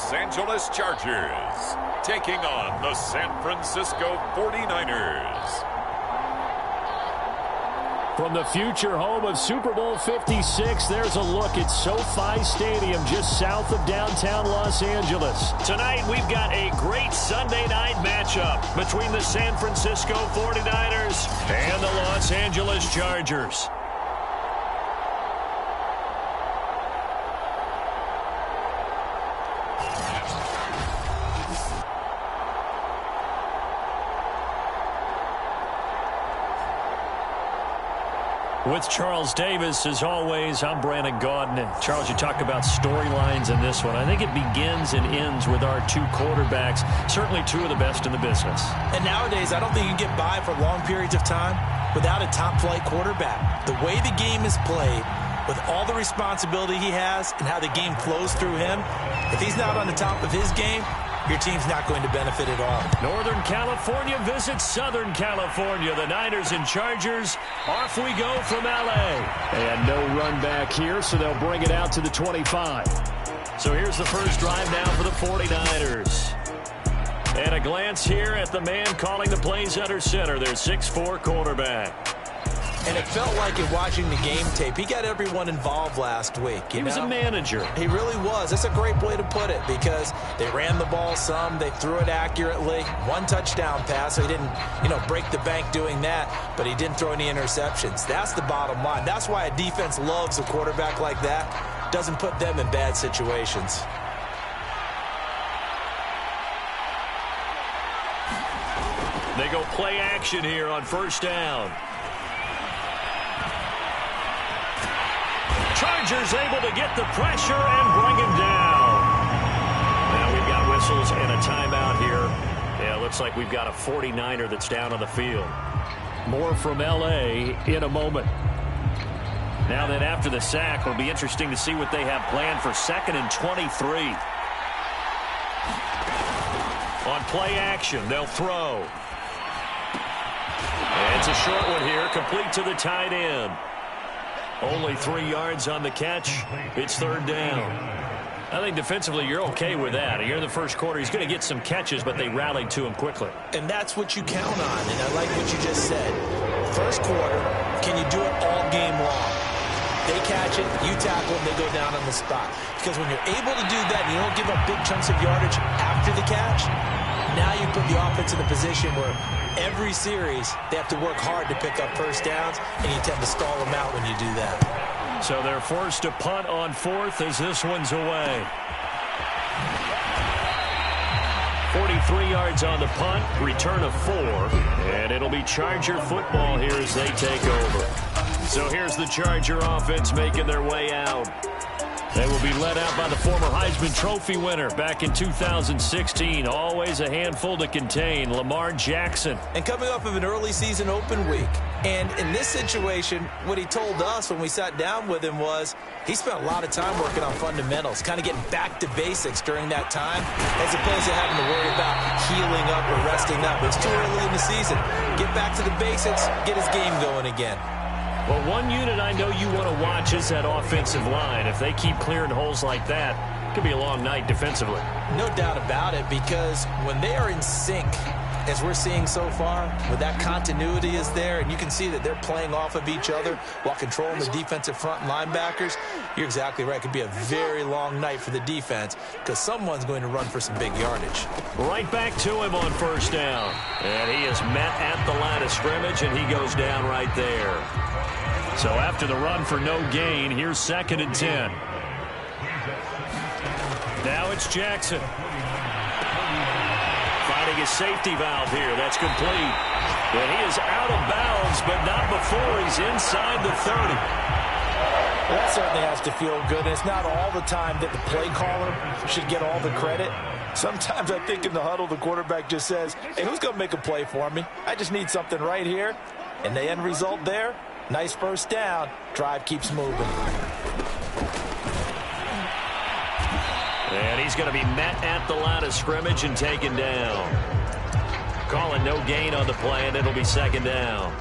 Los Angeles Chargers, taking on the San Francisco 49ers. From the future home of Super Bowl 56, there's a look at SoFi Stadium just south of downtown Los Angeles. Tonight, we've got a great Sunday night matchup between the San Francisco 49ers and the Los Angeles Chargers. With Charles Davis, as always, I'm Brandon Gaudin. And Charles, you talk about storylines in this one. I think it begins and ends with our two quarterbacks, certainly two of the best in the business. And nowadays, I don't think you can get by for long periods of time without a top-flight quarterback. The way the game is played, with all the responsibility he has and how the game flows through him, if he's not on the top of his game, your team's not going to benefit at all. Northern California visits Southern California. The Niners and Chargers. Off we go from L.A. And no run back here, so they'll bring it out to the 25. So here's the first drive now for the 49ers. And a glance here at the man calling the plays under center, their 6'4" quarterback. And it felt like in watching the game tape, he got everyone involved last week. He was a manager. He really was. That's a great way to put it because they ran the ball some. They threw it accurately. One touchdown pass, so he didn't, break the bank doing that, but he didn't throw any interceptions. That's the bottom line. That's why a defense loves a quarterback like that. Doesn't put them in bad situations. They go play action here on first down. Chargers able to get the pressure and bring him down. Now we've got whistles and a timeout here. Yeah, looks like we've got a 49er that's down on the field. More from L.A. in a moment. Now then, after the sack, it'll be interesting to see what they have planned for 2nd and 23. On play action, they'll throw. And it's a short one here, complete to the tight end. Only 3 yards on the catch. It's 3rd down. I think defensively you're okay with that. Here in the first quarter, he's going to get some catches, but they rallied to him quickly. And that's what you count on, and I like what you just said. First quarter, can you do it all game long? They catch it, you tackle them, they go down on the spot. Because when you're able to do that and you don't give up big chunks of yardage after the catch, now you put the offense in a position where every series they have to work hard to pick up first downs, and you tend to stall them out when you do that. So they're forced to punt on 4th as this one's away. 43 yards on the punt, return of 4, and it'll be Charger football here as they take over. So here's the Charger offense making their way out. They will be led out by the former Heisman Trophy winner back in 2016. Always a handful to contain, Lamar Jackson. And coming off of an early season open week. And in this situation, what he told us when we sat down with him was he spent a lot of time working on fundamentals, kind of getting back to basics during that time, as opposed to having to worry about healing up or resting up. It's too early in the season. Get back to the basics, get his game going again. Well, one unit I know you want to watch is that offensive line. If they keep clearing holes like that, it could be a long night defensively. No doubt about it, because when they are in sync, as we're seeing so far, with that continuity is there, and you can see that they're playing off of each other while controlling the defensive front linebackers, you're exactly right. It could be a very long night for the defense because someone's going to run for some big yardage. Right back to him on first down. And he is met at the line of scrimmage, and he goes down right there. So after the run for no gain, here's 2nd and 10. Now it's Jackson. Finding his safety valve here. That's complete. And he is out of bounds, but not before he's inside the 30. Well, that certainly has to feel good. And it's not all the time that the play caller should get all the credit. Sometimes I think in the huddle, the quarterback just says, hey, who's going to make a play for me? I just need something right here. And the end result there, nice first down. Drive keeps moving. And he's going to be met at the line of scrimmage and taken down. Calling no gain on the play, and it'll be 2nd down.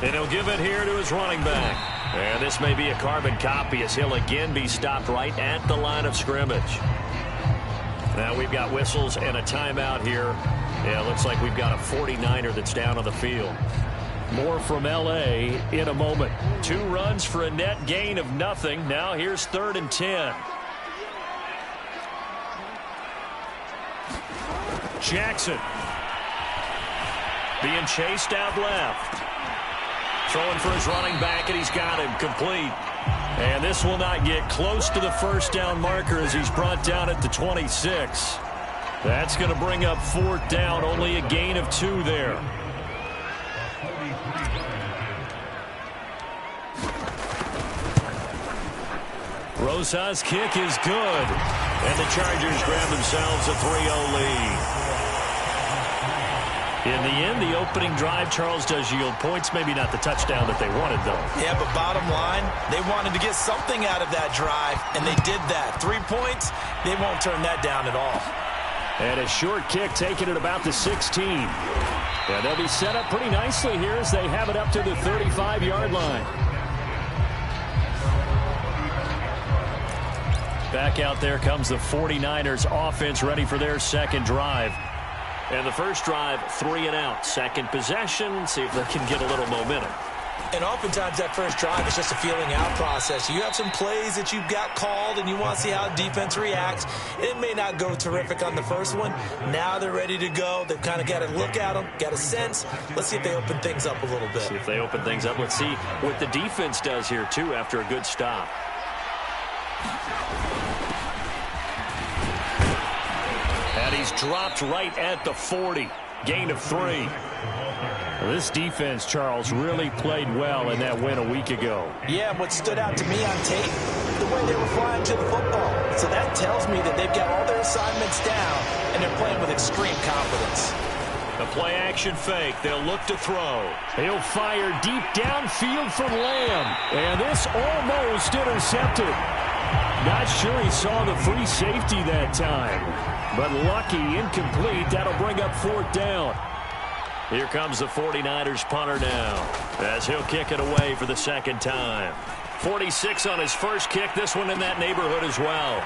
And he'll give it here to his running back. And this may be a carbon copy as he'll again be stopped right at the line of scrimmage. Now we've got whistles and a timeout here. Yeah, it looks like we've got a 49er that's down on the field. More from L.A. in a moment. 2 runs for a net gain of nothing. Now here's 3rd and 10. Jackson being chased out left. Throwing for his running back, and he's got him complete. And this will not get close to the first down marker as he's brought down at the 26. That's going to bring up 4th down, only a gain of 2 there. Rosas' kick is good. And the Chargers grab themselves a 3-0 lead. In the end, the opening drive, Charles, does yield points. Maybe not the touchdown that they wanted, though. Yeah, but bottom line, they wanted to get something out of that drive, and they did that. 3 points, they won't turn that down at all. And a short kick taken at about the 16. Yeah, they'll be set up pretty nicely here as they have it up to the 35-yard line. Back out there comes the 49ers offense ready for their second drive. And the first drive, 3 and out. Second possession, see if they can get a little momentum. And oftentimes that first drive is just a feeling out process. You have some plays that you've got called and you want to see how defense reacts. It may not go terrific on the first one. Now they're ready to go. They've kind of got to look at them, got a sense. Let's see if they open things up a little bit. See if they open things up. Let's see what the defense does here, too, after a good stop. And he's dropped right at the 40. Gain of 3. This defense, Charles, really played well in that win a week ago. Yeah, what stood out to me on tape, the way they were flying to the football. So that tells me that they've got all their assignments down, and they're playing with extreme confidence. The play-action fake. They'll look to throw. He'll fire deep downfield from Lamb. And this almost intercepted. Not sure he saw the free safety that time. But lucky, incomplete. That'll bring up 4th down. Here comes the 49ers punter now as he'll kick it away for the second time. 46 on his first kick. This one in that neighborhood as well.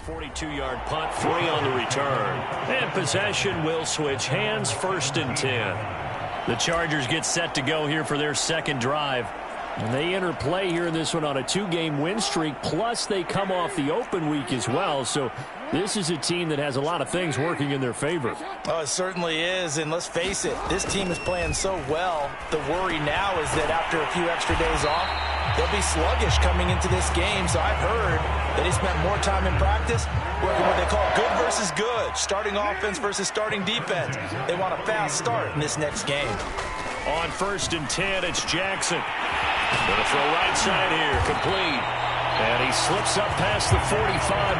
42-yard punt, 3 on the return. And possession will switch hands, 1st and 10. The Chargers get set to go here for their second drive. And they enter play here in this one on a 2-game win streak, plus they come off the open week as well. So this is a team that has a lot of things working in their favor. Oh, it certainly is, and let's face it, this team is playing so well. The worry now is that after a few extra days off, they'll be sluggish coming into this game. So I've heard that they spent more time in practice working what they call good versus good, starting offense versus starting defense. They want a fast start in this next game. On 1st and 10, it's Jackson. Going to throw right side here, complete. And he slips up past the 45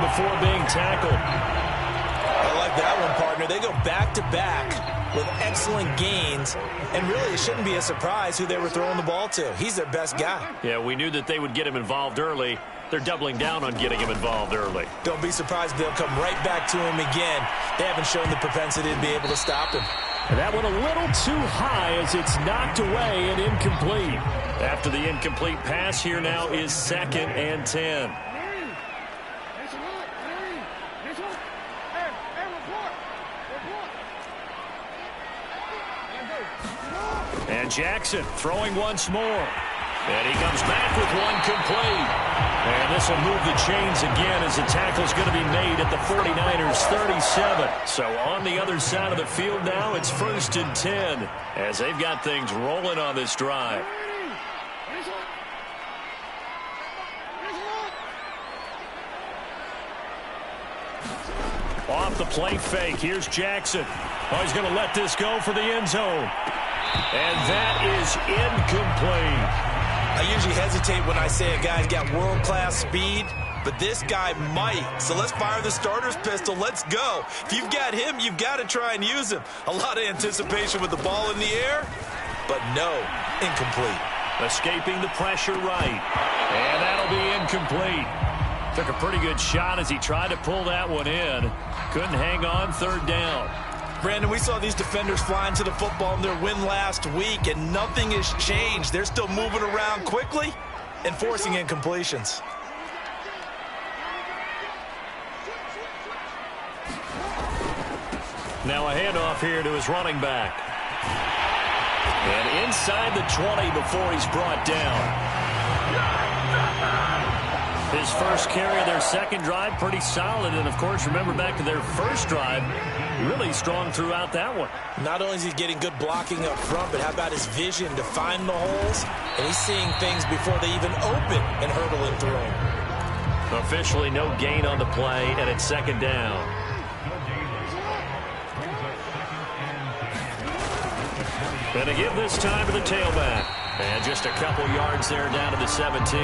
before being tackled. I like that one, partner. They go back-to-back with excellent gains. And really, it shouldn't be a surprise who they were throwing the ball to. He's their best guy. Yeah, we knew that they would get him involved early. They're doubling down on getting him involved early. Don't be surprised if they'll come right back to him again. They haven't shown the propensity to be able to stop him. And that one a little too high as it's knocked away and incomplete. After the incomplete pass, here now is 2nd and 10. And Jackson throwing once more. And he comes back with one complete. And this will move the chains again as the tackle's going to be made at the 49ers 37. So on the other side of the field now, it's 1st and 10 as they've got things rolling on this drive. Off the play fake, here's Jackson. Oh, he's going to let this go for the end zone. And that is incomplete. I usually hesitate when I say a guy's got world-class speed, but this guy might. So let's fire the starter's pistol. Let's go. If you've got him, you've got to try and use him. A lot of anticipation with the ball in the air, but no, incomplete. Escaping the pressure right. And that'll be incomplete. Took a pretty good shot as he tried to pull that one in. Couldn't hang on, 3rd down. Brandon, we saw these defenders flying to the football in their win last week, and nothing has changed. They're still moving around quickly and forcing incompletions. Now a handoff here to his running back. And inside the 20 before he's brought down. His first carry of their second drive, pretty solid. And, of course, remember back to their first drive, really strong throughout that one. Not only is he getting good blocking up front, but how about his vision to find the holes? And he's seeing things before they even open and hurdling through them. Officially no gain on the play, and it's 2nd down. And to give this time to the tailback. And just a couple yards there down to the 17.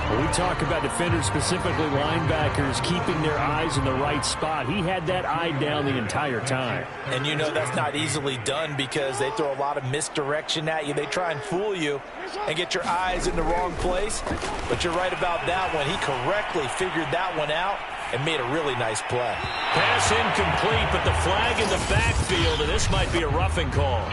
When we talk about defenders, specifically linebackers, keeping their eyes in the right spot, he had that eye down the entire time. And you know that's not easily done because they throw a lot of misdirection at you. They try and fool you and get your eyes in the wrong place. But you're right about that one. He correctly figured that one out and made a really nice play. Pass incomplete, but the flag in the backfield, and this might be a roughing call.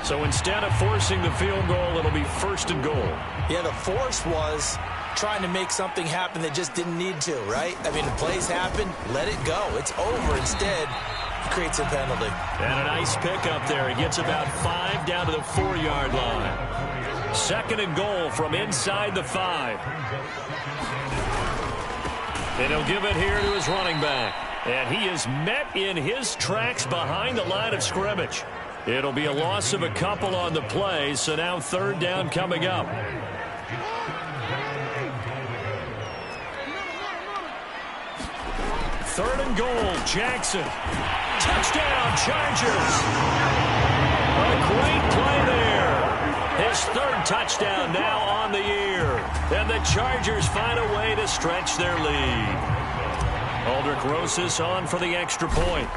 So instead of forcing the field goal, it'll be 1st and goal. Yeah, the force was trying to make something happen that just didn't need to, right? I mean, the plays happen, let it go. It's over. Instead, he creates a penalty. And a nice pickup there. He gets about 5 down to the 4-yard line. 2nd and goal from inside the 5. And he'll give it here to his running back. And he is met in his tracks behind the line of scrimmage. It'll be a loss of a couple on the play, so now 3rd down coming up. Third and goal, Jackson. Touchdown, Chargers. A great play there. His 3rd touchdown now on the year. And the Chargers find a way to stretch their lead. Aldrich Rosas on for the extra point.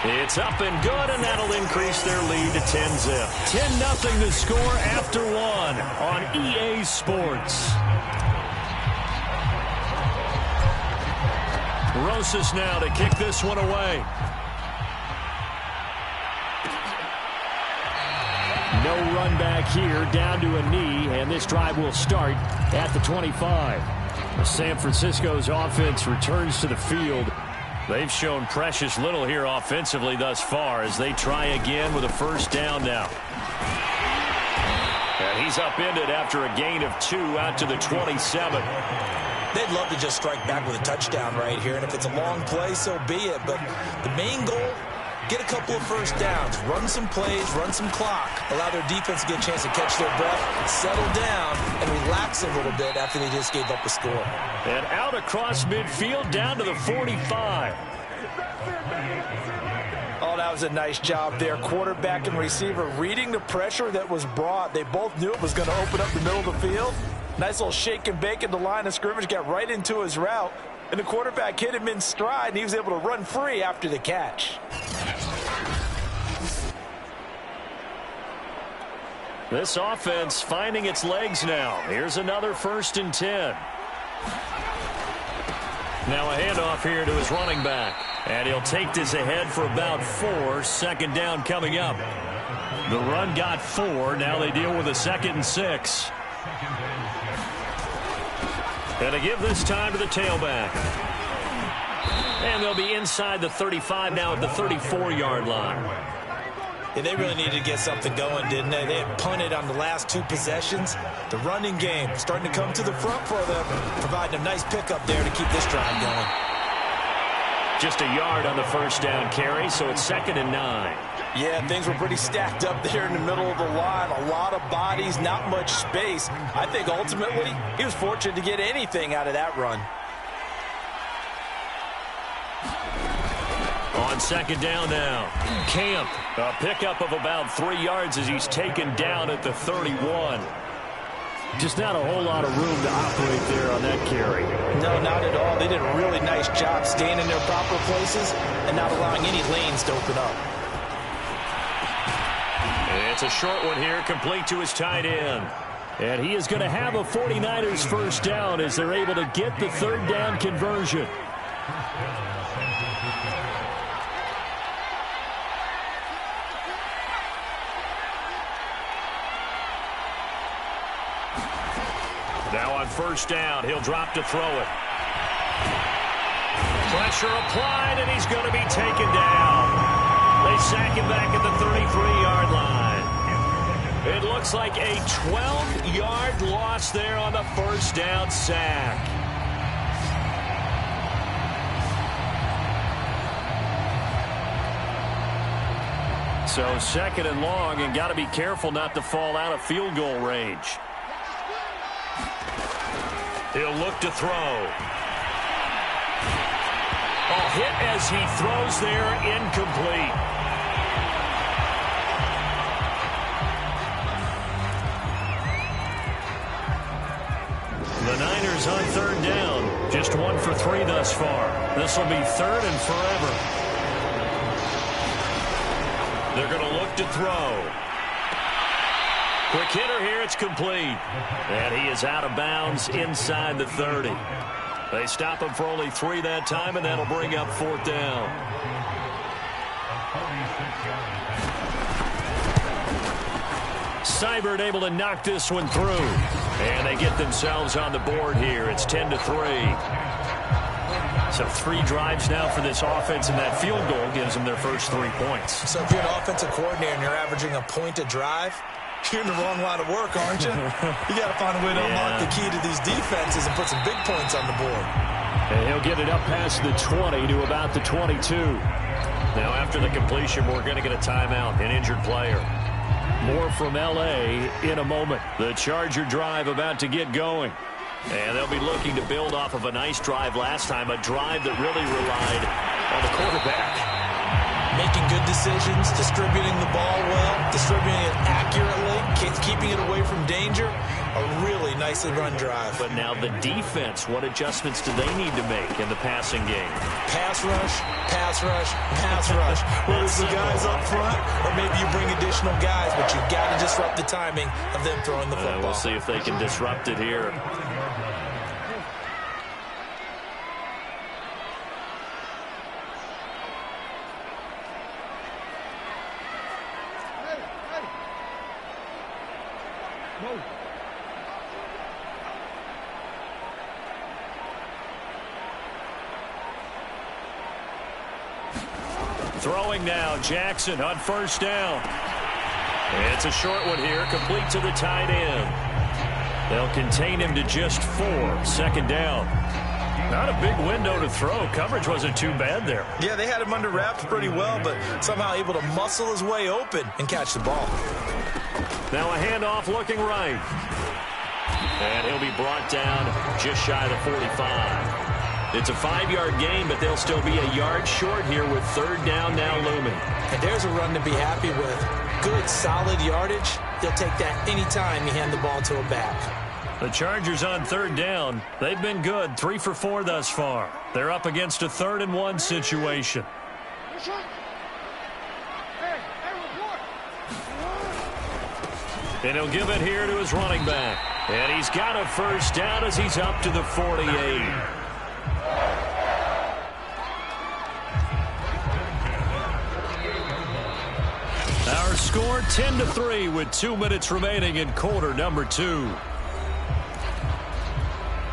It's up and good, and that'll increase their lead to 10-zip. 10-0 the score after 1 on EA Sports. Rosas now to kick this one away. No run back here, down to a knee, and this drive will start at the 25. San Francisco's offense returns to the field. They've shown precious little here offensively thus far as they try again with a first down now. And he's upended after a gain of 2 out to the 27. They'd love to just strike back with a touchdown right here, and if it's a long play, so be it. But the main goal, get a couple of first downs, run some plays, run some clock, allow their defense to get a chance to catch their breath, settle down, and relax a little bit after they just gave up a score. And out across midfield down to the 45. Oh, that was a nice job there. Quarterback and receiver reading the pressure that was brought. They both knew it was going to open up the middle of the field. Nice little shake and bake at the line of scrimmage, got right into his route. And the quarterback hit him in stride, and he was able to run free after the catch. This offense finding its legs now. Here's another 1st and 10. Now a handoff here to his running back. And he'll take this ahead for about 4. 2nd down coming up. The run got 4. Now they deal with a 2nd and 6. And to give this time to the tailback. And they'll be inside the 35 now at the 34-yard line. Yeah, they really needed to get something going, didn't they? They had punted on the last 2 possessions. The running game starting to come to the front for them, providing a nice pickup there to keep this drive going. Just a yard on the first down carry, so it's 2nd and 9. Yeah, things were pretty stacked up there in the middle of the line. A lot of bodies, not much space. I think ultimately he was fortunate to get anything out of that run. On 2nd down now, Camp, a pickup of about 3 yards as he's taken down at the 31. Just not a whole lot of room to operate there on that carry. No, not at all. They did a really nice job staying in their proper places and not allowing any lanes to open up. It's a short one here, complete to his tight end. And he is going to have a 49ers first down as they're able to get the 3rd down conversion. Now on first down, he'll drop to throw it. Pressure applied, and he's going to be taken down. They sack him back at the 33-yard line. It looks like a 12-yard loss there on the first down sack. So 2nd and long, and got to be careful not to fall out of field goal range. He'll look to throw. A hit as he throws there, incomplete. The Niners on 3rd down. Just 1 for 3 thus far. This will be 3rd and forever. They're going to look to throw. Quick hitter here, it's complete. And he is out of bounds inside the 30. They stop him for only 3 that time, and that'll bring up 4th down. Seibert able to knock this one through. And they get themselves on the board here. It's 10-3. So 3 drives now for this offense, and that field goal gives them their first 3 points. So if you're an offensive coordinator and you're averaging a point a drive, you're in the wrong line of work, aren't you? You got to find a way to unlock the key to these defenses and put some big points on the board. And he'll get it up past the 20 to about the 22. Now after the completion, we're going to get a timeout, an injured player. More from L.A. in a moment. The Charger drive about to get going. And they'll be looking to build off of a nice drive last time, a drive that really relied on the quarterback. Making good decisions, distributing the ball well, distributing it accurately, keeping it away from danger. A really nicely run drive. But now the defense, what adjustments do they need to make in the passing game? Pass rush, pass rush, pass rush. Whether it's the guys up front or maybe you bring additional guys, but you've got to disrupt the timing of them throwing the football. We'll see if they can disrupt it here. Throwing now, Jackson on first down. It's a short one here, complete to the tight end. They'll contain him to just 4, second down. Not a big window to throw. Coverage wasn't too bad there. Yeah, they had him under wraps pretty well, but somehow able to muscle his way open and catch the ball. Now a handoff looking right. And he'll be brought down just shy of the 45. It's a 5-yard gain, but they'll still be a yard short here with third down now looming. And there's a run to be happy with. Good, solid yardage. They'll take that anytime you hand the ball to a back. The Chargers on third down. They've been good, 3 for 4 thus far. They're up against a 3rd and 1 situation. And he'll give it here to his running back. And he's got a first down as he's up to the 48. Our score 10-3 with 2 minutes remaining in quarter number 2.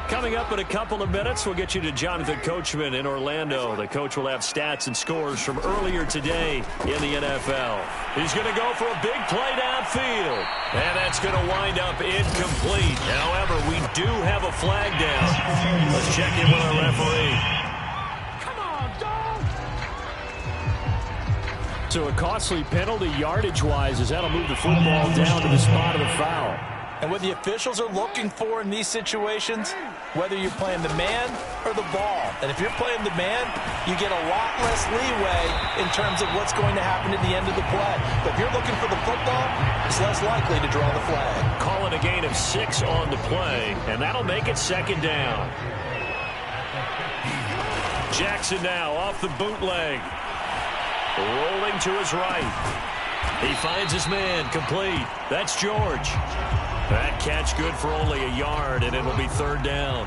Coming up in a couple of minutes, we'll get you to Jonathan Coachman in Orlando. The coach will have stats and scores from earlier today in the NFL. He's going to go for a big play downfield. And that's going to wind up incomplete. However, we do have a flag down. Let's check in with our referee. Come on, dog! So a costly penalty yardage-wise as that'll move the football down to the spot of the foul. And what the officials are looking for in these situations, whether you're playing the man or the ball. And if you're playing the man, you get a lot less leeway in terms of what's going to happen at the end of the play. But if you're looking for the football, it's less likely to draw the flag. Calling a gain of 6 on the play, and that'll make it second down. Jackson now off the bootleg. Rolling to his right. He finds his man, complete. That's George. That catch good for only a yard, and it'll be third down.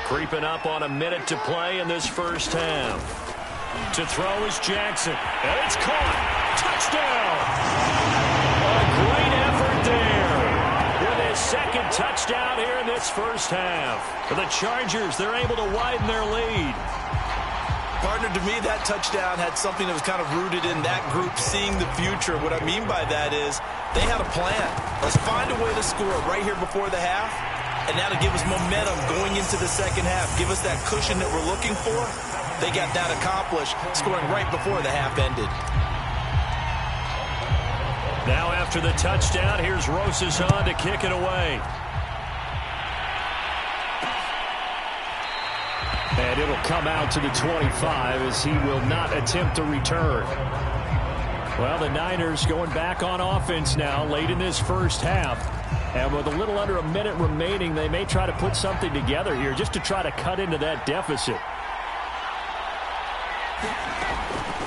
Creeping up on a minute to play in this first half. To throw is Jackson. And it's caught. Touchdown! A great effort there. With his second touchdown here in this first half. For the Chargers, they're able to widen their lead. Partner, to me, that touchdown had something that was kind of rooted in that group seeing the future. What I mean by that is they had a plan. Let's find a way to score right here before the half, and that'll give us momentum going into the second half. Give us that cushion that we're looking for. They got that accomplished, scoring right before the half ended. Now after the touchdown, here's Rosas on to kick it away. And it'll come out to the 25 as he will not attempt to return. Well, the Niners going back on offense now late in this first half. And with a little under a minute remaining, they may try to put something together here just to try to cut into that deficit.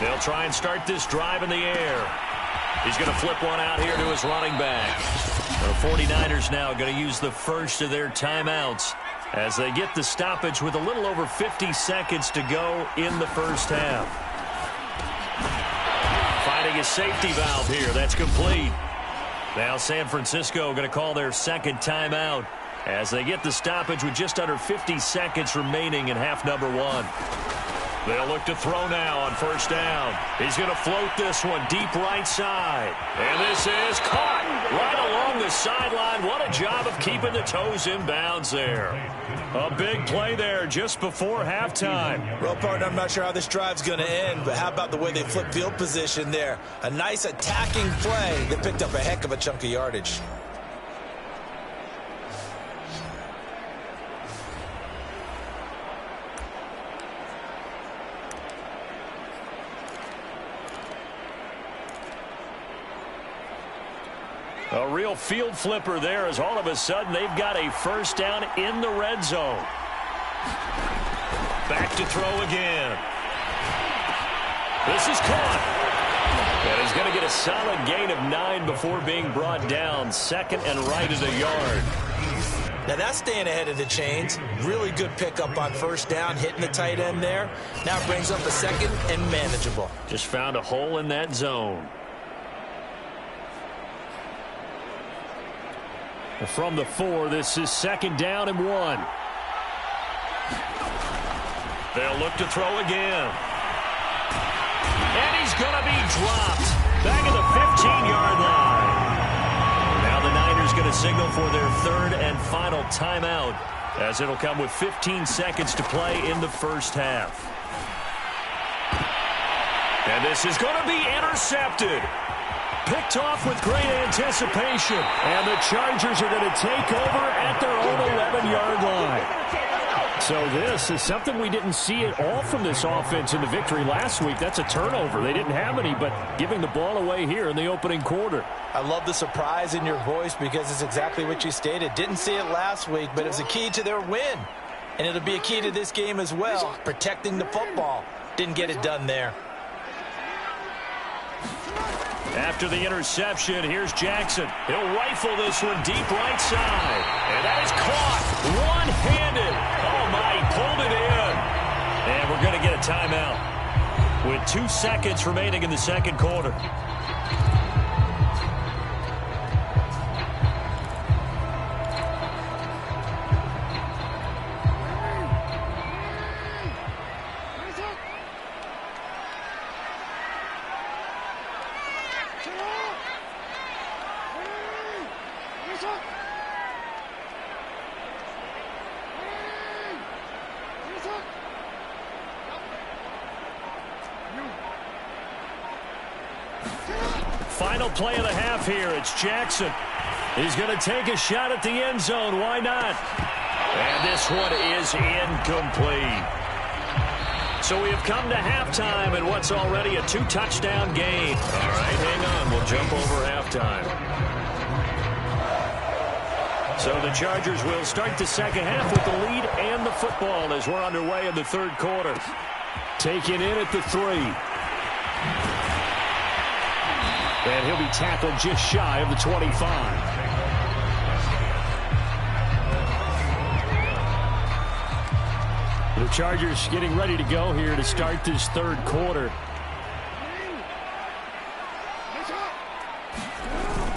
They'll try and start this drive in the air. He's going to flip one out here to his running back. The 49ers now going to use the first of their timeouts as they get the stoppage with a little over 50 seconds to go in the first half. Finding a safety valve here. That's complete. Now San Francisco going to call their second timeout as they get the stoppage with just under 50 seconds remaining in half number 1. They'll look to throw now on first down. He's going to float this one deep right side. And this is caught right along the sideline. What a job of keeping the toes in bounds there. A big play there just before halftime. Well, partner, I'm not sure how this drive's going to end, but how about the way they flip field position there? A nice attacking play that picked up a heck of a chunk of yardage. A real field flipper there as all of a sudden they've got a first down in the red zone. Back to throw again. This is caught. And he's going to get a solid gain of 9 before being brought down. Second and right at a yard. Now that's staying ahead of the chains. Really good pickup on first down, hitting the tight end there. Now it brings up a second and manageable. Just found a hole in that zone. From the 4, this is 2nd down and 1. They'll look to throw again. And he's going to be dropped. Back at the 15-yard line. Now the Niners going to signal for their 3rd and final timeout, as it'll come with 15 seconds to play in the first half. And this is going to be intercepted. Picked off with great anticipation. And the Chargers are going to take over at their own 11-yard line. So this is something we didn't see at all from this offense in the victory last week. That's a turnover. They didn't have any, but giving the ball away here in the opening quarter. I love the surprise in your voice because it's exactly what you stated. Didn't see it last week, but it was a key to their win. And it'll be a key to this game as well, protecting the football. Didn't get it done there. After the interception, here's Jackson. He'll rifle this one deep right side. And that is caught one-handed. Oh, my, he pulled it in. And we're going to get a timeout with 2 seconds remaining in the second quarter. Final play of the half here. It's Jackson. He's going to take a shot at the end zone. Why not? And this one is incomplete. So we have come to halftime in what's already a 2-touchdown game. All right, hang on. We'll jump over halftime. So the Chargers will start the second half with the lead and the football as we're underway in the third quarter. Taken in at the 3. And he'll be tackled just shy of the 25. The Chargers getting ready to go here to start this third quarter.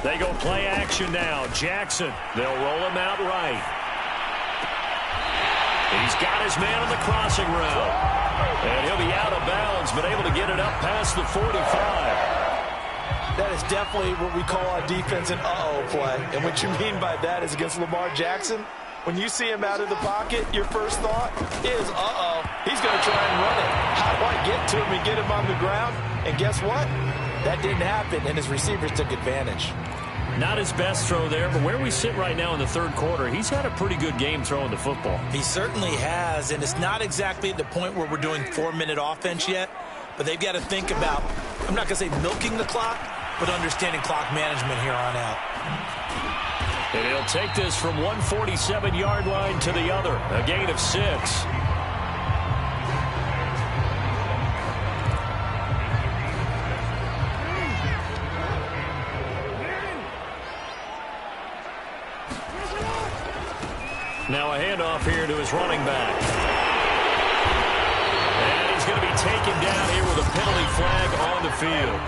They go play action now. Jackson, they'll roll him out right. He's got his man on the crossing route. And he'll be out of bounds, but able to get it up past the 45. That is definitely what we call on defense an uh-oh play. And what you mean by that is against Lamar Jackson, when you see him out of the pocket, your first thought is, uh-oh, he's going to try and run it. How do I get to him and get him on the ground? And guess what? That didn't happen, and his receivers took advantage. Not his best throw there, but where we sit right now in the third quarter, he's had a pretty good game throwing the football. He certainly has, and it's not exactly at the point where we're doing 4-minute offense yet, but they've got to think about, I'm not going to say milking the clock, but understanding clock management here on out. And he'll take this from 147-yard line to the other, a gain of 6. Now a handoff here to his running back. And he's going to be taken down here with a penalty flag on the field.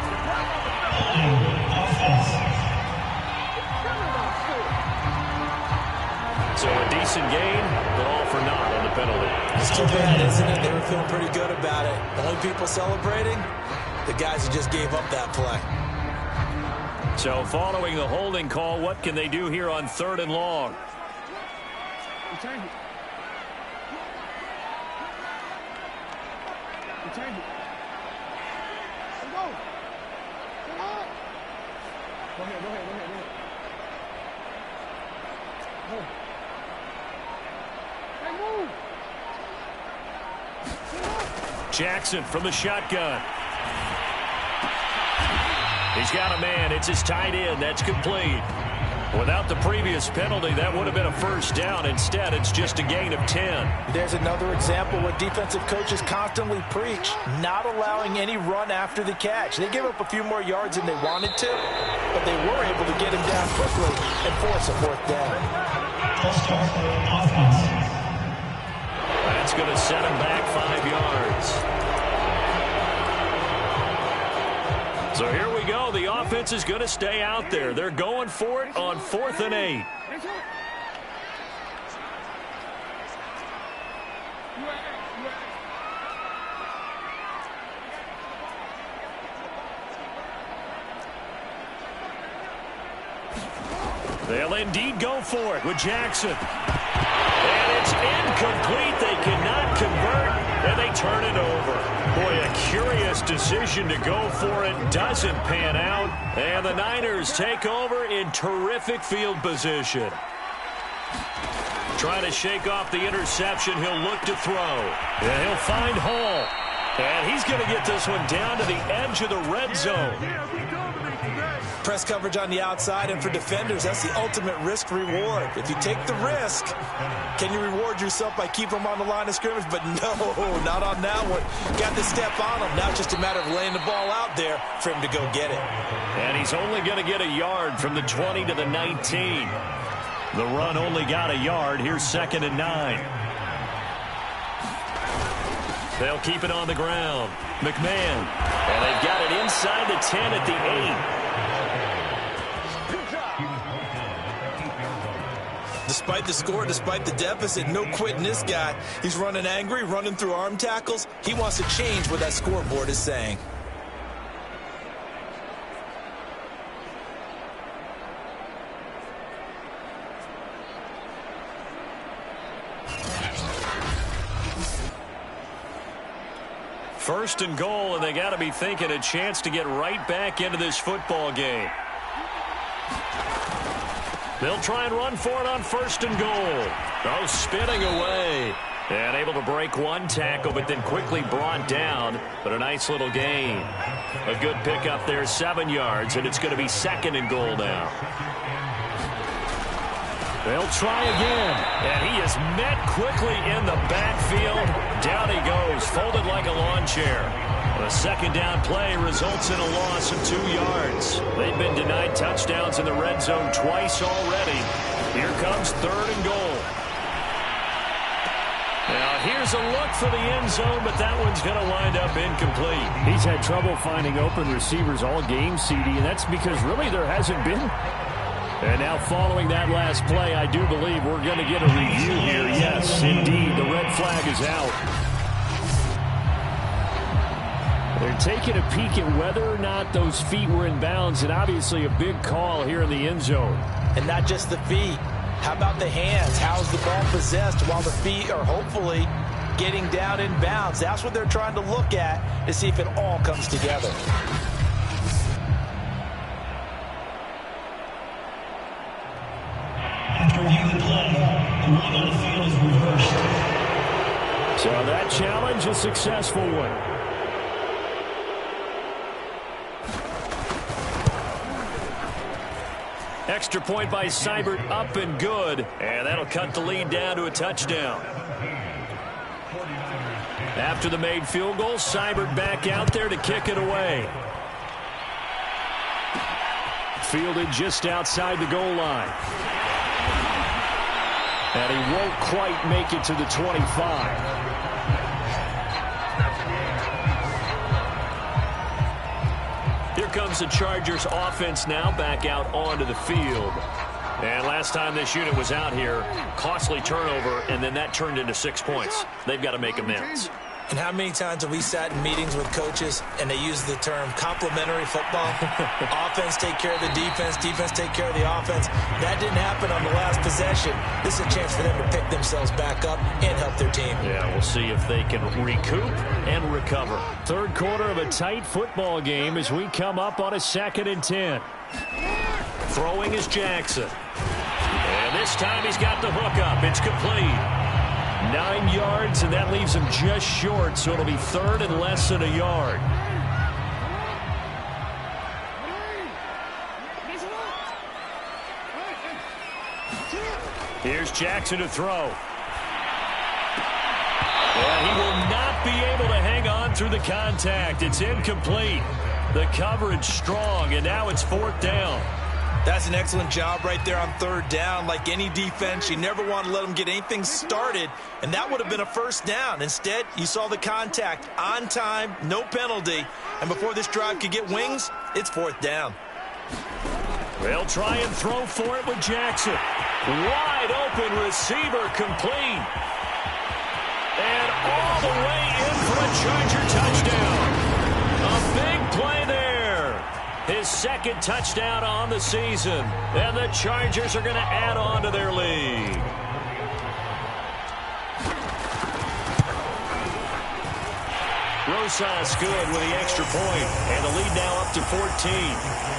So a decent gain, but all for naught on the penalty. It's too bad, isn't it? They were feeling pretty good about it. The only people celebrating, the guys who just gave up that play. So following the holding call, what can they do here on 3rd and long? Return it. Return it. Let's go. Come on. Go ahead. Go. Hey, move. Jackson from the shotgun. He's got a man. It's his tight end. That's complete. Without the previous penalty, that would have been a first down. Instead, it's just a gain of 10. There's another example what defensive coaches constantly preach, not allowing any run after the catch. They gave up a few more yards than they wanted to, but they were able to get him down quickly and force a 4th down. That's going to set him back 5 yards. So here we go. The offense is going to stay out there. They're going for it on 4th and 8. Nice hit. You at A. You at A. They'll indeed go for it with Jackson. And it's incomplete. They cannot convert, and they turn it over. Boy, a curious decision to go for it. Doesn't pan out. And the Niners take over in terrific field position. Trying to shake off the interception. He'll look to throw. And he'll find Hall. And he's going to get this one down to the edge of the red zone. Press coverage on the outside, and for defenders, that's the ultimate risk-reward. If you take the risk, can you reward yourself by keeping them on the line of scrimmage? But no, not on that one. Got to step on them. Now it's just a matter of laying the ball out there for him to go get it. And he's only going to get a yard from the 20 to the 19. The run only got a yard. Here's 2nd and 9. They'll keep it on the ground. McMahon. And they've got it inside the 10 at the 8. Despite the score, despite the deficit, no quitting this guy. He's running angry, running through arm tackles. He wants to change what that scoreboard is saying. First and goal, and they got to be thinking a chance to get right back into this football game. They'll try and run for it on 1st and goal. Oh, spinning away. And able to break one tackle, but then quickly brought down. But a nice little gain. A good pickup there, 7 yards, and it's going to be 2nd and goal now. They'll try again. And he is met quickly in the backfield. Down he goes, folded like a lawn chair. The 2nd down play results in a loss of 2 yards. They've been denied touchdowns in the red zone twice already. Here comes 3rd and goal. Now here's a look for the end zone, but that one's going to wind up incomplete. He's had trouble finding open receivers all game, CD, and that's because really there hasn't been. And now following that last play, I do believe we're going to get a review here. Yes, indeed, the red flag is out. They're taking a peek at whether or not those feet were in bounds, and obviously a big call here in the end zone. And not just the feet. How about the hands? How's the ball possessed while the feet are hopefully getting down in bounds? That's what they're trying to look at to see if it all comes together. After review the play, the one on the field is reversed. So that challenge, a successful one. Extra point by Seibert, up and good. And that'll cut the lead down to a touchdown. After the made field goal, Seibert back out there to kick it away. Fielded just outside the goal line. And he won't quite make it to the 25. Here comes the Chargers offense now back out onto the field. And last time this unit was out here, costly turnover, and then that turned into 6 points. They've got to make amends. And how many times have we sat in meetings with coaches and they use the term complementary football? Offense take care of the defense, defense take care of the offense. That didn't happen on the last possession. This is a chance for them to pick themselves back up and help their team. Yeah, we'll see if they can recoup and recover. Third quarter of a tight football game as we come up on a 2nd and 10. Throwing is Jackson. And this time he's got the hook up. It's complete. 9 yards, and that leaves him just short, so it'll be 3rd and less than a yard. Here's Jackson to throw. And he will not be able to hang on through the contact. It's incomplete. The coverage strong, and now it's 4th down. That's an excellent job right there on 3rd down. Like any defense, you never want to let them get anything started, and that would have been a 1st down. Instead, you saw the contact on time, no penalty, and before this drive could get wings, it's 4th down. They'll try and throw for it with Jackson. Wide open receiver complete. And all the way in for a Charger touchdown. A big play there. His second touchdown on the season. And the Chargers are going to add on to their lead. Rosas good with the extra point. And the lead now up to 14.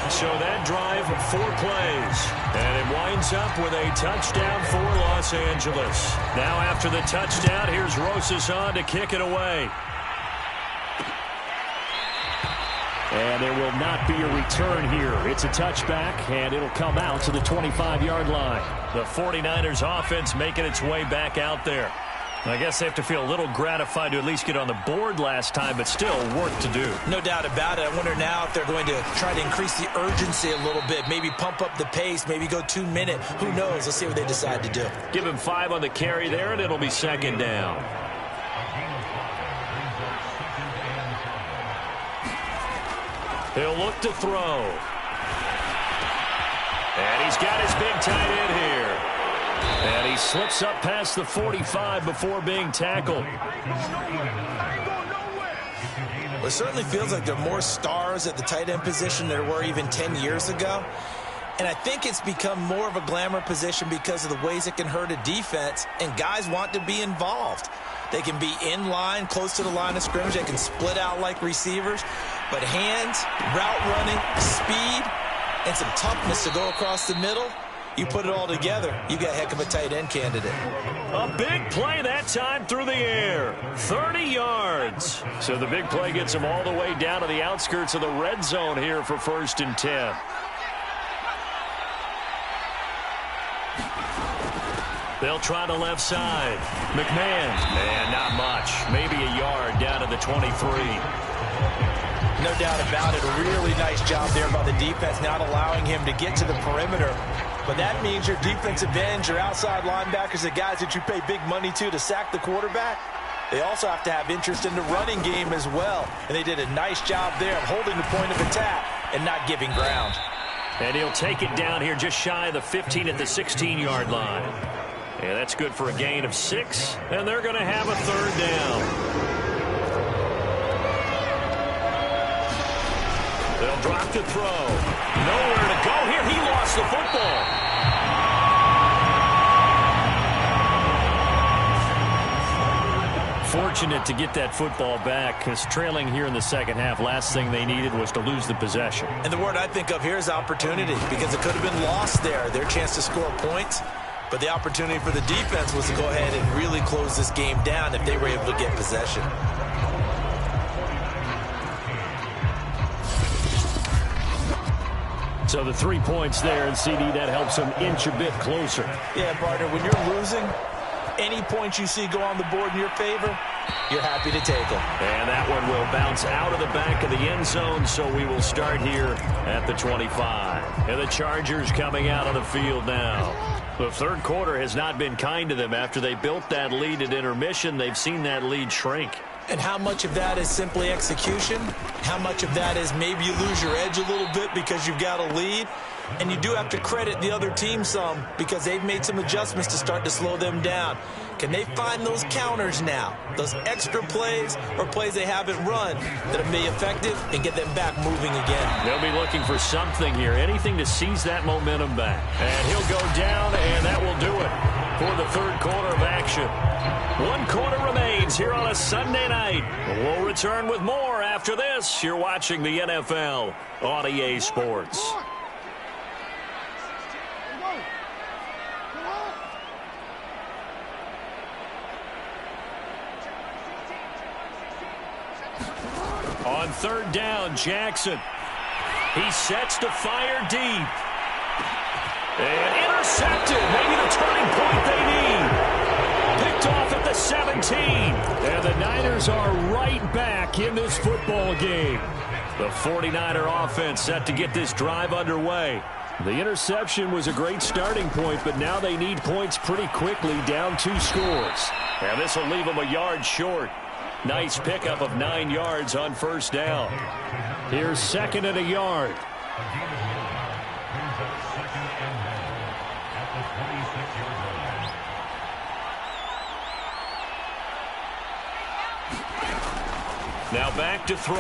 So that drive, 4 plays. And it winds up with a touchdown for Los Angeles. Now after the touchdown, here's Rosas on to kick it away. And there will not be a return here. It's a touchback, and it'll come out to the 25-yard line. The 49ers offense making its way back out there. I guess they have to feel a little gratified to at least get on the board last time, but still work to do. No doubt about it. I wonder now if they're going to try to increase the urgency a little bit, maybe pump up the pace, maybe go 2-minute. Who knows? Let's see what they decide to do. Give him 5 on the carry there, and it'll be second down. He'll look to throw. And he's got his big tight end here. And he slips up past the 45 before being tackled. Well, it certainly feels like there are more stars at the tight end position than there were even 10 years ago. And I think it's become more of a glamour position because of the ways it can hurt a defense, and guys want to be involved. They can be in line, close to the line of scrimmage. They can split out like receivers. But hands, route running, speed, and some toughness to go across the middle, you put it all together, you got a heck of a tight end candidate. A big play that time through the air. 30 yards. So the big play gets him all the way down to the outskirts of the red zone here for 1st and 10. They'll try the left side. McMahon. And not much. Maybe a yard down to the 23. No doubt about it. A really nice job there by the defense, not allowing him to get to the perimeter. But that means your defensive ends, your outside linebackers, the guys that you pay big money to sack the quarterback, they also have to have interest in the running game as well. And they did a nice job there of holding the point of attack and not giving ground. And he'll take it down here just shy of the 15 at the 16-yard line. Yeah, that's good for a gain of 6, and they're going to have a 3rd down. They'll drop to throw. Nowhere to go here. He lost the football. Fortunate to get that football back, because trailing here in the second half, last thing they needed was to lose the possession. And the word I think of here is opportunity, because it could have been lost there. Their chance to score points. But the opportunity for the defense was to go ahead and really close this game down if they were able to get possession. So the 3 points there, and CD, that helps them inch a bit closer. Yeah, partner, when you're losing, any points you see go on the board in your favor, you're happy to take them. And that one will bounce out of the back of the end zone, so we will start here at the 25. And the Chargers coming out on the field now. The third quarter has not been kind to them. After they built that lead at intermission, they've seen that lead shrink. And how much of that is simply execution? How much of that is maybe you lose your edge a little bit because you've got a lead? And you do have to credit the other team some, because they've made some adjustments to start to slow them down. Can they find those counters now, those extra plays or plays they haven't run that have been effective, and get them back moving again? They'll be looking for something here, anything to seize that momentum back. And he'll go down, and that will do it for the third quarter of action. 1 quarter remains here on a Sunday night. We'll return with more after this. You're watching the NFL on EA Sports. On 3rd down, Jackson. He sets to fire deep. And intercepted. Maybe the turning point they need. Picked off at the 17. And the Niners are right back in this football game. The 49er offense set to get this drive underway. The interception was a great starting point, but now they need points pretty quickly, down 2 scores. And this will leave them a yard short. Nice pickup of 9 yards on 1st down. Here's 2nd and a yard. Now back to throw.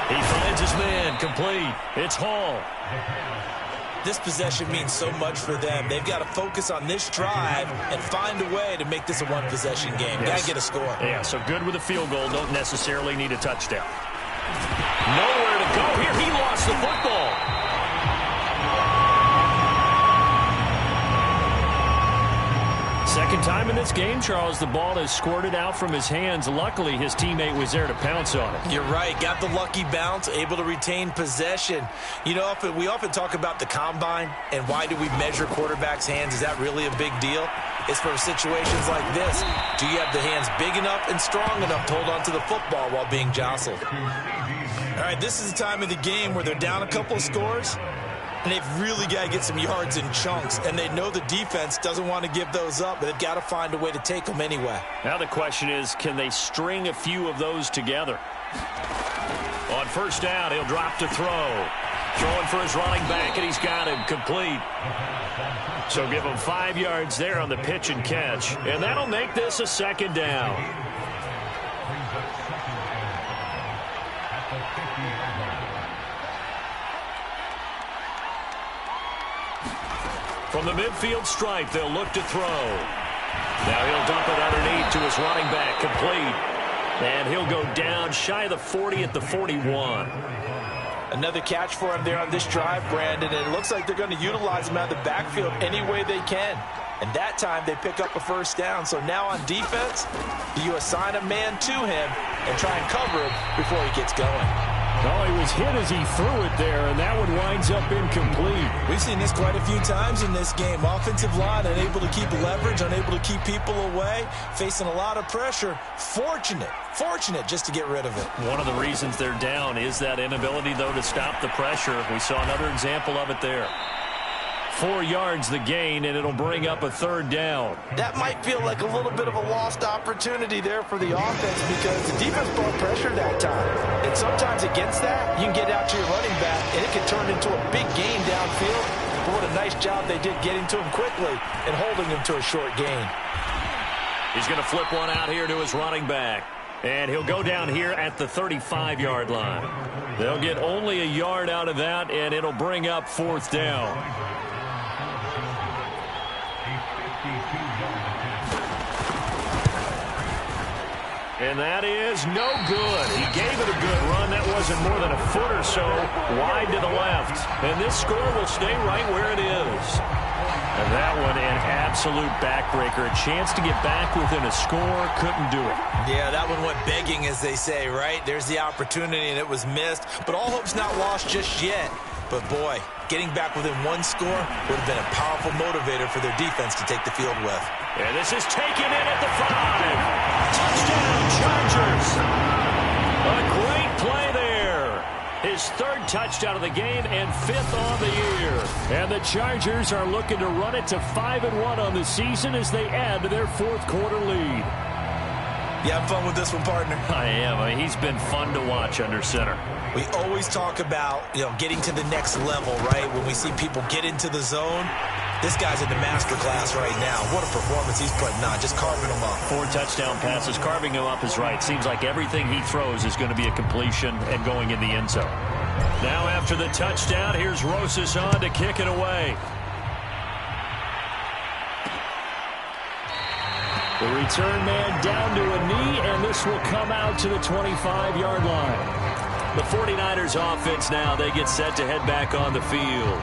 He finds his man, complete. It's Hall. This possession means so much for them. They've got to focus on this drive and find a way to make this a one-possession game. Yes. Got to get a score. Yeah, so good with a field goal. Don't necessarily need a touchdown. Nowhere to go here. He lost the football. Second time in this game, Charles, the ball has squirted out from his hands. Luckily, his teammate was there to pounce on it. You're right. Got the lucky bounce, able to retain possession. You know, we often talk about the combine and why do we measure quarterbacks' hands. Is that really a big deal? It's for situations like this. Do you have the hands big enough and strong enough to hold on to the football while being jostled? All right, this is the time of the game where they're down a couple of scores, and they've really got to get some yards in chunks, and they know the defense doesn't want to give those up, but they've got to find a way to take them anyway. Now the question is, can they string a few of those together? On first down, he'll drop to throw. Throwing for his running back, and he's got him complete. So give him 5 yards there on the pitch and catch, and that'll make this a second down. From the midfield stripe, they'll look to throw. Now he'll dump it underneath to his running back, complete. And he'll go down shy of the 40 at the 41. Another catch for him there on this drive, Brandon, and it looks like they're going to utilize him out of the backfield any way they can. And that time they pick up a first down. So now on defense, do you assign a man to him and try and cover him before he gets going? Oh, he was hit as he threw it there, and that one winds up incomplete. We've seen this quite a few times in this game. Offensive line unable to keep leverage, unable to keep people away, facing a lot of pressure. Fortunate just to get rid of it. One of the reasons they're down is that inability, though, to stop the pressure. We saw another example of it there. 4 yards the gain, and it'll bring up a third down. That might feel like a little bit of a lost opportunity there for the offense because the defense brought pressure that time. And sometimes against that, you can get out to your running back, and it can turn into a big gain downfield. But what a nice job they did getting to him quickly and holding him to a short gain. He's going to flip one out here to his running back. And he'll go down here at the 35-yard line. They'll get only a yard out of that, and it'll bring up fourth down. And that is no good. He gave it a good run. That wasn't more than a foot or so wide to the left. And this score will stay right where it is. And that one, an absolute backbreaker. A chance to get back within a score. Couldn't do it. Yeah, that one went begging, as they say, right? There's the opportunity, and it was missed. But all hope's not lost just yet. But, boy, getting back within one score would have been a powerful motivator for their defense to take the field with. And this is taken in at the 5. Touchdown, Chargers. A great play there. His third touchdown of the game and 5th on the year. And the Chargers are looking to run it to 5-1 on the season as they add to their fourth quarter lead. You having fun with this one, partner? I am. I mean, he's been fun to watch under center. We always talk about, getting to the next level, right? When we see people get into the zone, this guy's in the master class right now. What a performance he's putting on, just carving them up. 4 touchdown passes. Carving him up is right. Seems like everything he throws is going to be a completion and going in the end zone. Now after the touchdown, here's Rosas on to kick it away. The return man down to a knee, and this will come out to the 25-yard line. The 49ers offense now, they get set to head back on the field.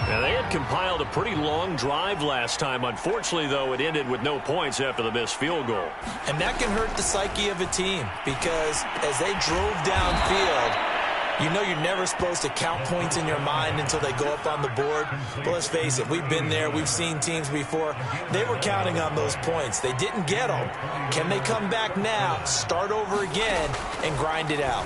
Now, they had compiled a pretty long drive last time. Unfortunately, though, it ended with no points after the missed field goal. And that can hurt the psyche of a team because as they drove downfield, you're never supposed to count points in your mind until they go up on the board. But let's face it, we've been there. We've seen teams before. They were counting on those points. They didn't get them. Can they come back now, start over again, and grind it out?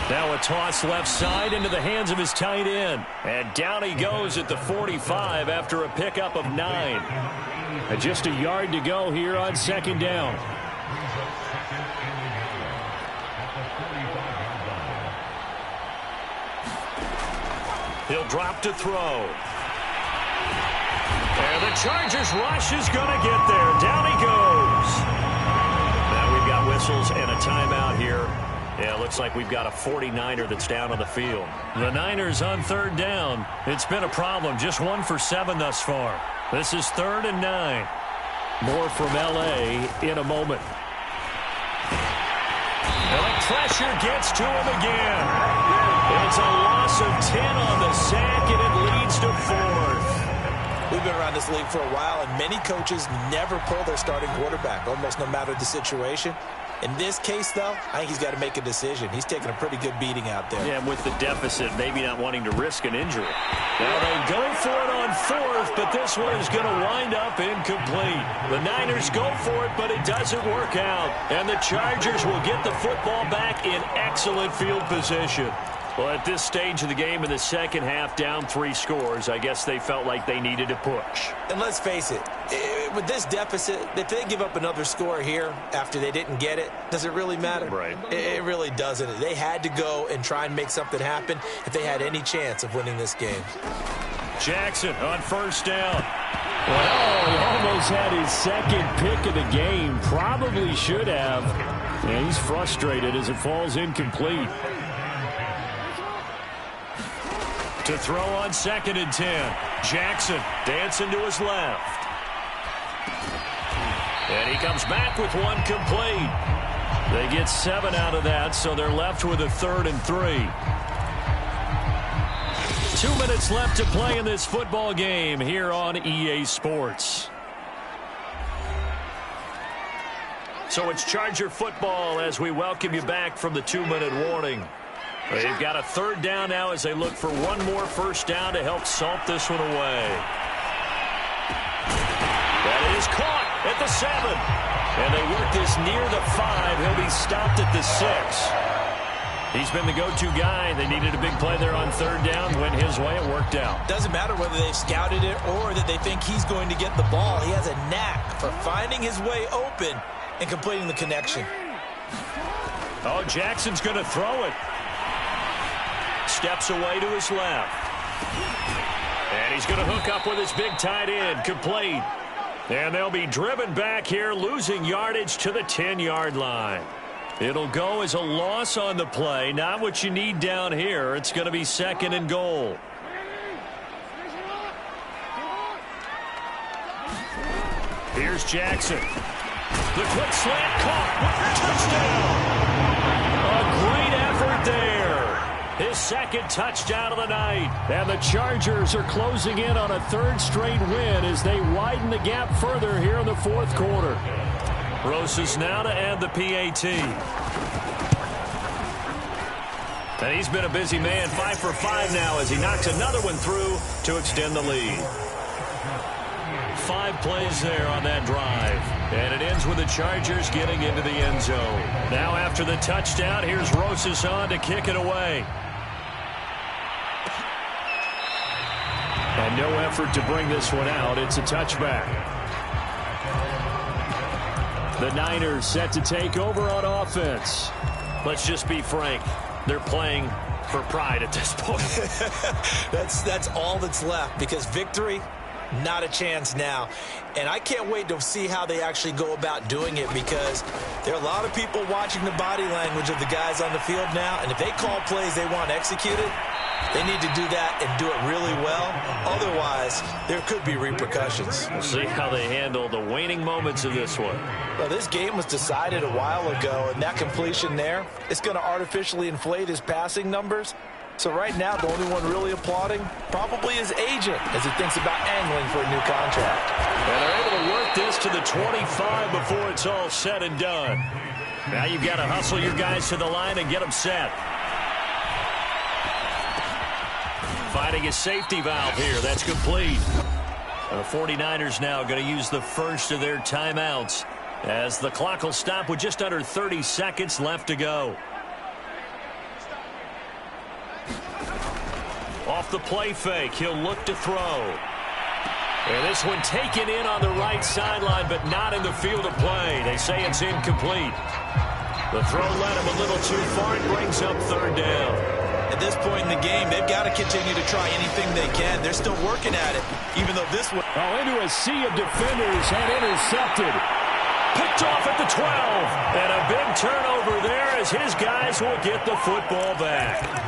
Now a toss left side into the hands of his tight end. And down he goes at the 45 after a pickup of 9. And just a yard to go here on second down. He'll drop to throw. And And the Chargers rush is going to get there. Down he goes. Now we've got whistles and a timeout here. Yeah, it looks like we've got a 49er that's down on the field. The Niners on third down. It's been a problem. Just 1 for 7 thus far. This is 3rd and 9. More from L.A. in a moment. And the pressure gets to him again. It's a loss of 10 on the sack, and it leads to 4th. We've been around this league for a while, and many coaches never pull their starting quarterback, almost no matter the situation. In this case, though, I think he's got to make a decision. He's taking a pretty good beating out there. Yeah, with the deficit, maybe not wanting to risk an injury. Now they go for it on 4th, but this one is going to wind up incomplete. The Niners go for it, but it doesn't work out. And the Chargers will get the football back in excellent field position. Well, at this stage of the game in the second half, down 3 scores, I guess they felt like they needed to push. And let's face it, with this deficit, if they give up another score here after they didn't get it, does it really matter? Right. It really doesn't. They had to go and try and make something happen if they had any chance of winning this game. Jackson on first down. Well, he almost had his second pick of the game. Probably should have. And he's frustrated as it falls incomplete. To throw on 2nd and 10. Jackson dancing to his left. And he comes back with one complete. They get 7 out of that, so they're left with a 3rd and 3. 2 minutes left to play in this football game here on EA Sports. So it's Charger football as we welcome you back from the 2-minute warning. They've got a 3rd down now as they look for one more first down to help salt this one away. That is caught at the 7. And they work this near the 5. He'll be stopped at the 6. He's been the go-to guy. They needed a big play there on 3rd down. Went his way. It worked out. Doesn't matter whether they've scouted it or that they think he's going to get the ball. He has a knack for finding his way open and completing the connection. Oh, Jackson's going to throw it. Steps away to his left. And he's going to hook up with his big tight end. Complete. And they'll be driven back here, losing yardage to the 10-yard line. It'll go as a loss on the play. Not what you need down here. It's going to be 2nd and goal. Here's Jackson. The quick slant caught. Touchdown. A great effort there. His 2nd touchdown of the night. And the Chargers are closing in on a 3rd straight win as they widen the gap further here in the 4th quarter. Rosas now to add the PAT. And he's been a busy man, 5 for 5 now as he knocks another one through to extend the lead. 5 plays there on that drive. And it ends with the Chargers getting into the end zone. Now after the touchdown, here's Rosas on to kick it away. And no effort to bring this one out. It's a touchback. The Niners set to take over on offense. Let's just be frank. They're playing for pride at this point. That's all that's left because victory, not a chance now. And I can't wait to see how they actually go about doing it because there are a lot of people watching the body language of the guys on the field now. And if they call plays they want executed, they need to do that and do it really well. Otherwise, there could be repercussions. We'll see how they handle the waning moments of this one. Well, this game was decided a while ago, and that completion there is going to artificially inflate his passing numbers. So right now, the only one really applauding probably his agent as he thinks about angling for a new contract. And they're able to work this to the 25 before it's all said and done. Now you've got to hustle your guys to the line and get them set. Finding a safety valve here. That's complete. The 49ers now going to use the first of their timeouts as the clock will stop with just under 30 seconds left to go. Off the play fake, he'll look to throw. And this one taken in on the right sideline, but not in the field of play. They say it's incomplete. The throw led him a little too far and brings up 3rd down. And At this point in the game, they've got to continue to try anything they can. They're still working at it, even though this one... Oh, into a sea of defenders and intercepted. Picked off at the 12. And a big turnover there as his guys will get the football back.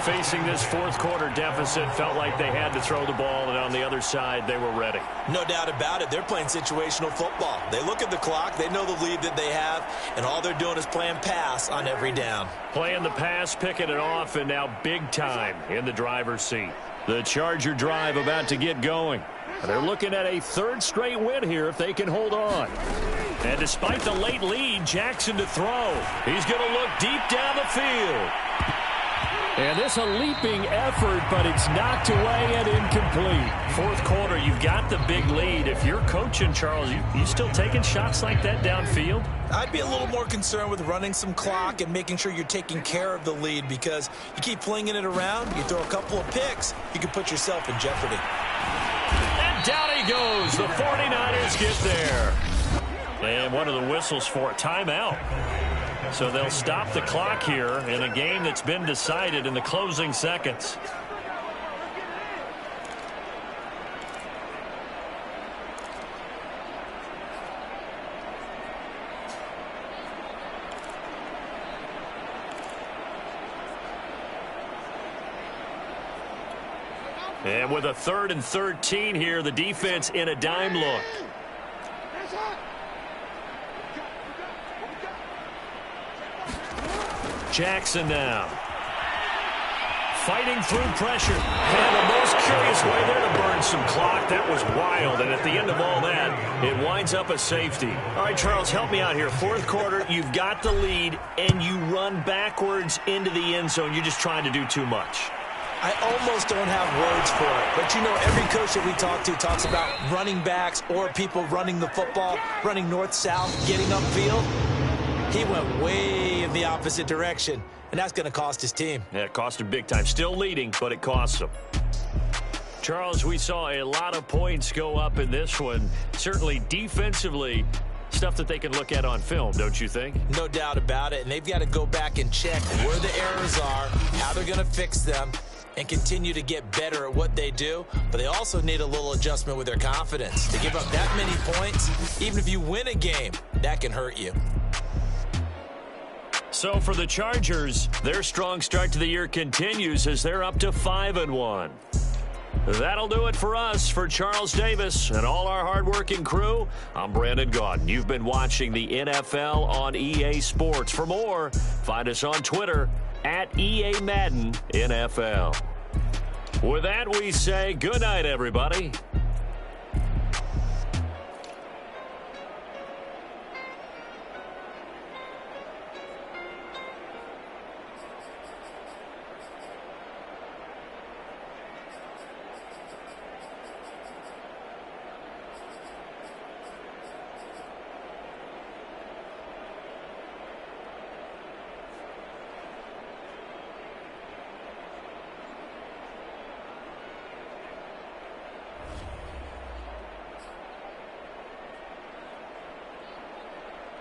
Facing this fourth quarter deficit, felt like they had to throw the ball, and on the other side, they were ready. No doubt about it. They're playing situational football. They look at the clock, they know the lead that they have, and all they're doing is playing pass on every down. Playing the pass, picking it off, and now big time in the driver's seat. The Charger drive about to get going. They're looking at a third straight win here if they can hold on. And despite the late lead, Jackson to throw. He's going to look deep down the field. And this a leaping effort, but it's knocked away and incomplete. Fourth quarter, you've got the big lead. If you're coaching, Charles, you still taking shots like that downfield? I'd be a little more concerned with running some clock and making sure you're taking care of the lead, because you keep flinging it around, you throw a couple of picks, you can put yourself in jeopardy. And down he goes. The 49ers get there. And one of the whistles for a timeout. So they'll stop the clock here in a game that's been decided in the closing seconds. And with a 3rd and 13 here, the defense in a dime look. Jackson now. Fighting through pressure. And the most curious way there to burn some clock. That was wild. And at the end of all that, it winds up a safety. All right, Charles, help me out here. Fourth quarter, you've got the lead, and you run backwards into the end zone. You're just trying to do too much. I almost don't have words for it. But, you know, every coach that we talk to talks about running backs or people running the football, running north-south, getting upfield. He went way in the opposite direction, and that's going to cost his team. Yeah, it cost him big time. Still leading, but it costs him. Charles, we saw a lot of points go up in this one. Certainly defensively, stuff that they can look at on film, don't you think? No doubt about it, and they've got to go back and check where the errors are, how they're going to fix them, and continue to get better at what they do. But they also need a little adjustment with their confidence. To give up that many points, even if you win a game, that can hurt you. So for the Chargers, their strong start to the year continues as they're up to 5-1. That'll do it for us. For Charles Davis and all our hardworking crew, I'm Brandon Gaudin. You've been watching the NFL on EA Sports. For more, find us on Twitter at EA Madden NFL. With that, we say good night, everybody.